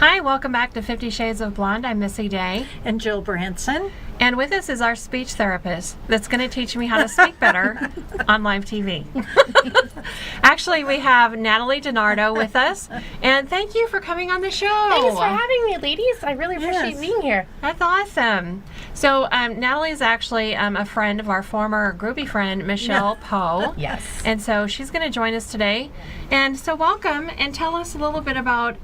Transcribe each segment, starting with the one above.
Hi, welcome back to 50 Shades of Blonde. I'm Missy Day. And Jill Branson. And with us is our speech therapist that's going to teach me how to speak better on live TV. Actually, we have Natalie DiNardo with us. And thank you for coming on the show. Thanks for having me, ladies. I really appreciate being here. That's awesome. So Natalie is actually a friend of our former groupie friend, Michelle Poe. Yes. And so she's going to join us today. And so welcome, and tell us a little bit about,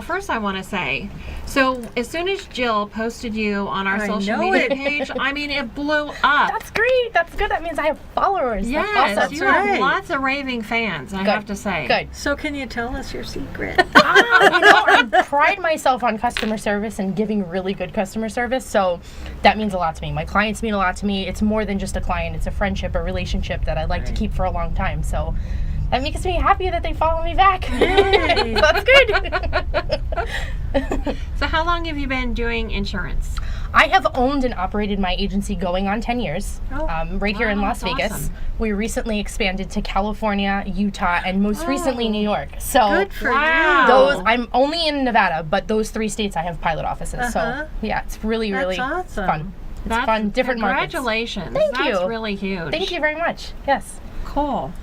first I want to say, so as soon as Jill posted you on our social media page, I mean, it blew up. That's great. That's good. That means I have followers. Yes, That's awesome. you have lots of raving fans, I have to say. Good. So can you tell us your secret? I pride myself on customer service and giving really good customer service, so that means a lot to me. My clients mean a lot to me. It's more than just a client. It's a friendship, a relationship that I like to keep for a long time. So that makes me happy that they follow me back. That's good. So how long have you been doing insurance? I have owned and operated my agency going on 10 years, right here in Las Vegas. Awesome. We recently expanded to California, Utah, and most recently New York. So Good for you. I'm only in Nevada, but those 3 states I have pilot offices. So yeah, it's really awesome. fun. It's fun, different markets. Congratulations. Thank you. That's really huge. Thank you very much. Yes. Cool.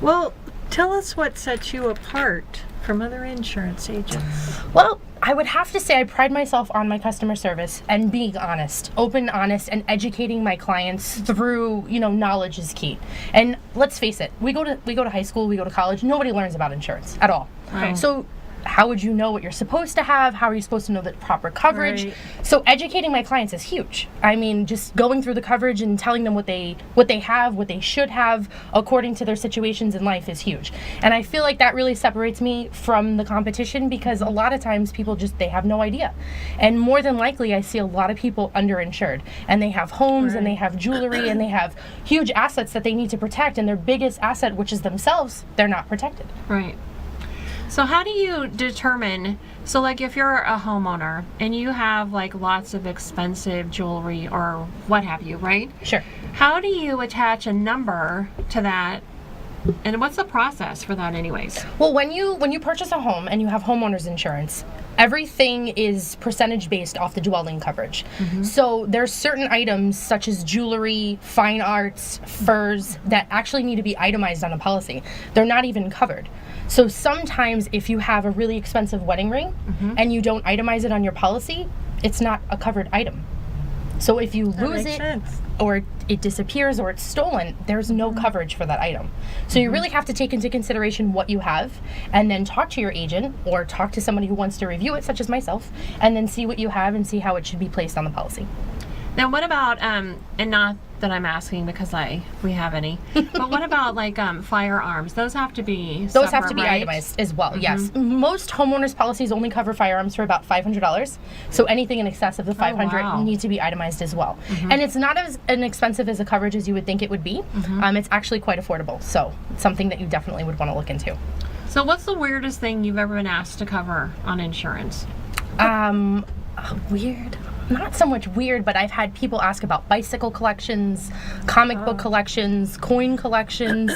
Well, tell us what sets you apart from other insurance agents. Well, I would have to say I pride myself on my customer service and being honest, open, honest, and educating my clients through, knowledge is key. And let's face it, we go to high school, we go to college, nobody learns about insurance at all. Right. So how would you know what you're supposed to have? How are you supposed to know the proper coverage? Right. So educating my clients is huge. I mean, just going through the coverage and telling them what they have, what they should have according to their situations in life is huge. And I feel like that really separates me from the competition because a lot of times people they have no idea. And more than likely, I see a lot of people underinsured and they have homes and they have jewelry and they have huge assets that they need to protect, and their biggest asset, which is themselves, they're not protected. Right. So how do you determine, so like if you're a homeowner and you have like lots of expensive jewelry or what have you, right? Sure. How do you attach a number to that? And what's the process for that anyways? Well, when you purchase a home and you have homeowners insurance, everything is percentage based off the dwelling coverage. So there's certain items such as jewelry, fine arts, furs that actually need to be itemized on a policy. They're not even covered. So sometimes if you have a really expensive wedding ring and you don't itemize it on your policy, it's not a covered item. So if you lose it or it disappears or it's stolen, there's no coverage for that item. So you really have to take into consideration what you have and then talk to your agent or talk to somebody who wants to review it, such as myself, and then see what you have and see how it should be placed on the policy. Now what about, and not that I'm asking because we have any, but what about like firearms? Those have to be separate, right? Itemized as well, yes. Most homeowners policies only cover firearms for about $500. So anything in excess of the $500 need to be itemized as well. And it's not as inexpensive as a coverage as you would think it would be. It's actually quite affordable. So it's something that you definitely would want to look into. So what's the weirdest thing you've ever been asked to cover on insurance? Weird. Not so much weird, but I've had people ask about bicycle collections, comic book collections, coin collections.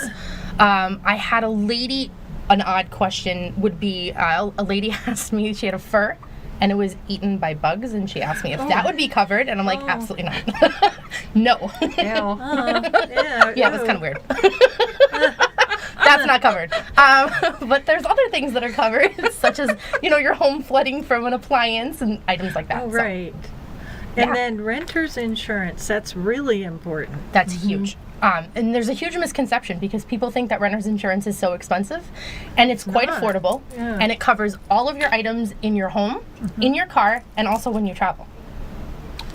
I had an odd question would be, a lady asked me, she had a fur and it was eaten by bugs, and she asked me if that would be covered, and I'm like, absolutely not. No. Yeah, it was kind of weird. That's not covered. But there's other things that are covered, such as, your home flooding from an appliance and items like that. Oh, right. And then renter's insurance, that's really important. That's huge. And there's a huge misconception because people think that renter's insurance is so expensive, and it's quite affordable, and it covers all of your items in your home, in your car, and also when you travel.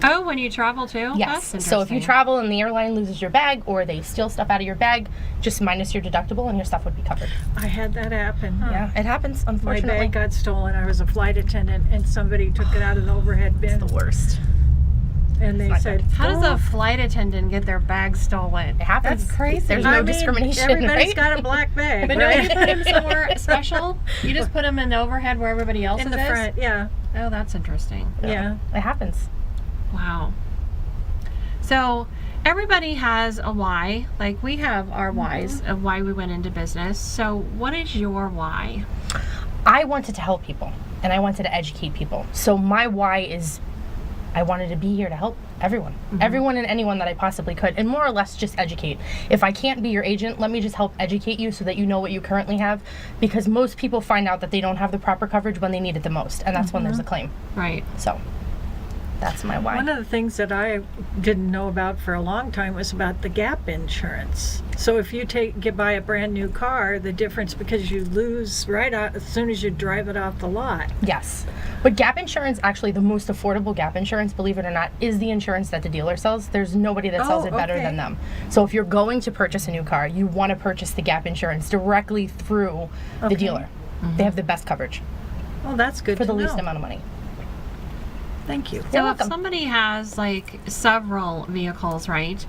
Oh, when you travel too? Yes. That's So if you travel and the airline loses your bag or they steal stuff out of your bag, just minus your deductible and your stuff would be covered. I had that happen. Yeah, it happens, My unfortunately. bag got stolen. I was a flight attendant and somebody took it out of the overhead bin. It's the worst. And they said, how does a flight attendant get their bag stolen? It happens. That's crazy. There's no discrimination, everybody's right? got a black bag, But right? no, you put them somewhere special? You just put them in the overhead where everybody else's In the is? front, yeah. Oh, that's interesting. Yeah. It happens. Wow. So everybody has a why. Like we have our whys of why we went into business. So what is your why? I wanted to help people. and I wanted to educate people. So my why is I wanted to be here to help everyone. Everyone and anyone that I possibly could, and more or less just educate. If I can't be your agent, let me just help educate you so that you know what you currently have, because most people find out that they don't have the proper coverage when they need it the most, and that's when there's a claim. Right. So that's my why. One of the things that I didn't know about for a long time was about the gap insurance. So if you buy a brand new car, the difference, because you lose right out as soon as you drive it off the lot. Yes. But gap insurance, actually the most affordable gap insurance, believe it or not, is the insurance that the dealer sells. There's nobody that sells it better than them. So if you're going to purchase a new car, you want to purchase the gap insurance directly through the dealer. They have the best coverage Oh, that's good for to the least know. amount of money. Thank you. You're So if welcome. somebody has like several vehicles, right?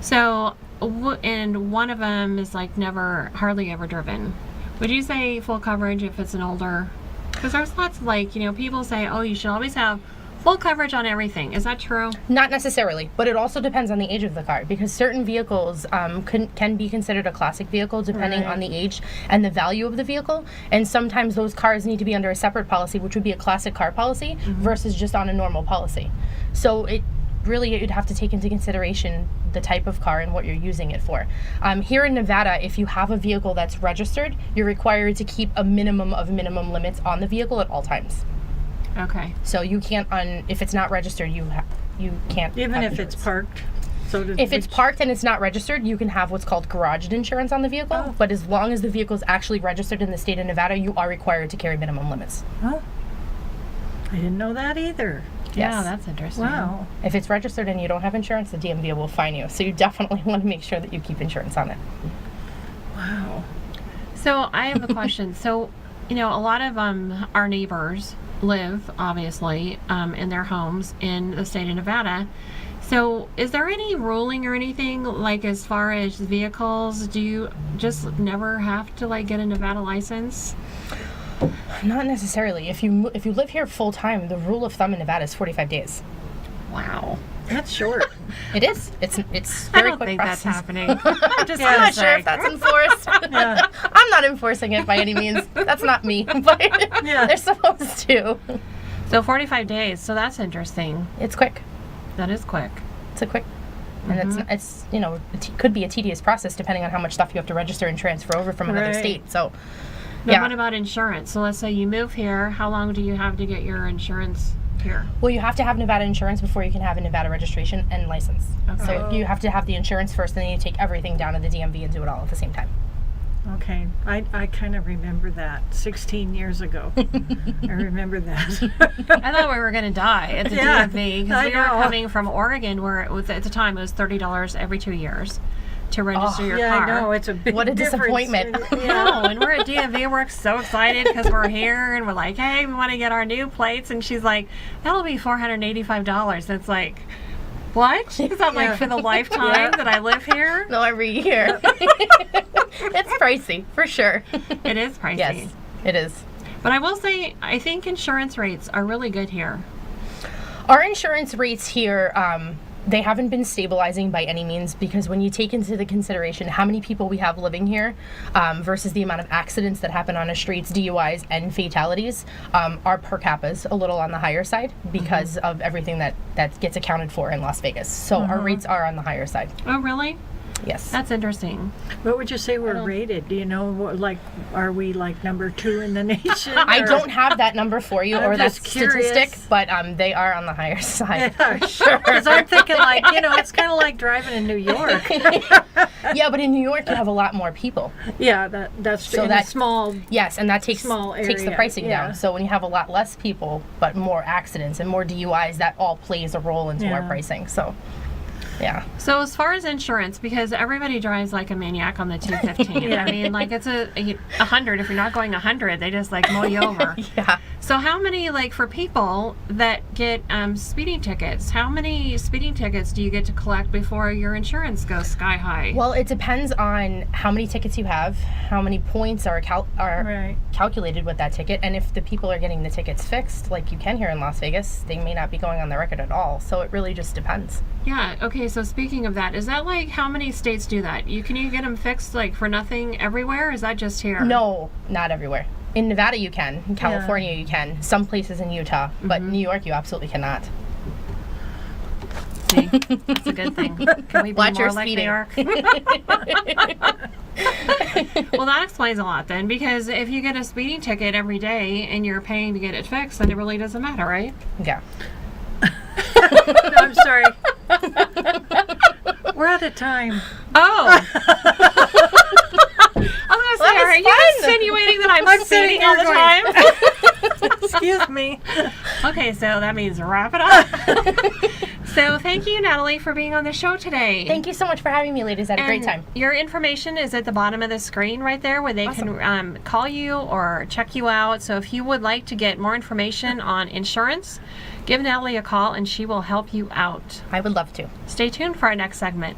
So, and one of them is like hardly ever driven. Would you say full coverage if it's an older? Because there's lots of like, people say, oh, you should always have full coverage on everything. Is that true? Not necessarily, but it also depends on the age of the car, because certain vehicles can be considered a classic vehicle depending on the age and the value of the vehicle. And sometimes those cars need to be under a separate policy, which would be a classic car policy versus just on a normal policy. So you'd have to take into consideration the type of car and what you're using it for. Here in Nevada, if you have a vehicle that's registered, you're required to keep a minimum of minimum limits on the vehicle at all times. Okay. So you can't, if it's not registered, you can't. Even have if it's insurance. parked. So If it's parked and it's not registered, you can have what's called garaged insurance on the vehicle. But as long as the vehicle is actually registered in the state of Nevada, you are required to carry minimum limits. Oh, I didn't know that either. Yeah, Yes. that's interesting. Wow. If it's registered and you don't have insurance, the DMV will fine you. So you definitely want to make sure that you keep insurance on it. Wow. So I have a question. So, a lot of our neighbors live, obviously, in their homes in the state of Nevada. So is there any ruling or anything, like as far as vehicles? Do you just never have to like get a Nevada license? Not necessarily. If you live here full time, the rule of thumb in Nevada is 45 days. Wow. That's short. It is. It's I very don't quick think process. that's happening. Just I'm gonna not sure say. if that's enforced. Yeah. I'm not enforcing it by any means. That's not me. But Yeah. they're supposed to. So 45 days. So that's interesting. It's quick. That is quick. It's a quick. And it's it could be a tedious process depending on how much stuff you have to register and transfer over from another Right. state. So, But yeah. what about insurance? So let's say you move here. How long do you have to get your insurance here? Well, you have to have Nevada insurance before you can have a Nevada registration and license. Okay. So you have to have the insurance first, and then you take everything down to the DMV and do it all at the same time. Okay. I kind of remember that 16 years ago. I remember that. I thought we were going to die at the Yeah, DMV because I we were know. coming from Oregon, where it was at the time it was $30 every 2 years to register your yeah, car. I know. It's a big What a difference. disappointment. Yeah. No, and we're at DMV. We're so excited because we're here, and we're like, "Hey, we want to get our new plates." And she's like, "That'll be $485." And it's like, what? Is that like for the lifetime that I live here? No, every year. It's pricey, for sure. It is pricey. Yes, it is. But I will say, I think insurance rates are really good here. Our insurance rates here, they haven't been stabilizing by any means, because when you take into the consideration how many people we have living here versus the amount of accidents that happen on our streets, DUIs and fatalities, our per capita is a little on the higher side because of everything that gets accounted for in Las Vegas. So our rates are on the higher side. Oh, really? Yes. That's interesting. What would you say we're rated? Do you know, like, are we like number 2 in the nation? I or- don't have that number for you I'm or that just curious. statistic, but they are on the higher side. Yeah, sure. Because I'm thinking, like, it's kind of like driving in New York. Yeah, but in New York you have a lot more people. Yeah, that's So in that- a small. Yes, and that takes Small the area, pricing yeah. down. So when you have a lot less people but more accidents and more DUIs, that all plays a role into our Yeah. pricing. So, yeah. So as far as insurance, because everybody drives like a maniac on the 215. Yeah. I mean, like it's a 100. If you're not going 100, they just like mow you over. Yeah. So how many, like for people that get speeding tickets, how many speeding tickets do you get to collect before your insurance goes sky high? Well, it depends on how many tickets you have, how many points are Right. calculated with that ticket, and if the people are getting the tickets fixed, like you can here in Las Vegas, they may not be going on the record at all. So it really just depends. Yeah. Okay. So speaking of that, is that like how many states do that? Can you get them fixed like for nothing everywhere? Or is that just here? No, not everywhere. In Nevada, you can. In California, you can. Some places in Utah, but New York, you absolutely cannot. See, that's a good thing. Can we be Watch more your like New speeding. York? Well, that explains a lot then, because if you get a speeding ticket every day and you're paying to get it fixed, then it really doesn't matter, right? Yeah. No, I'm sorry. We're out of time. Oh! I was gonna say, That are was you fun. insinuating that I'm sitting speeding all here the going- time? Excuse me. Okay, so that means wrap it up. So thank you, Natalie, for being on the show today. Thank you so much for having me, ladies. I had a great time. Your information is at the bottom of the screen right there where they can call you or check you out. So if you would like to get more information on insurance, give Natalie a call and she will help you out. I would love to. Stay tuned for our next segment.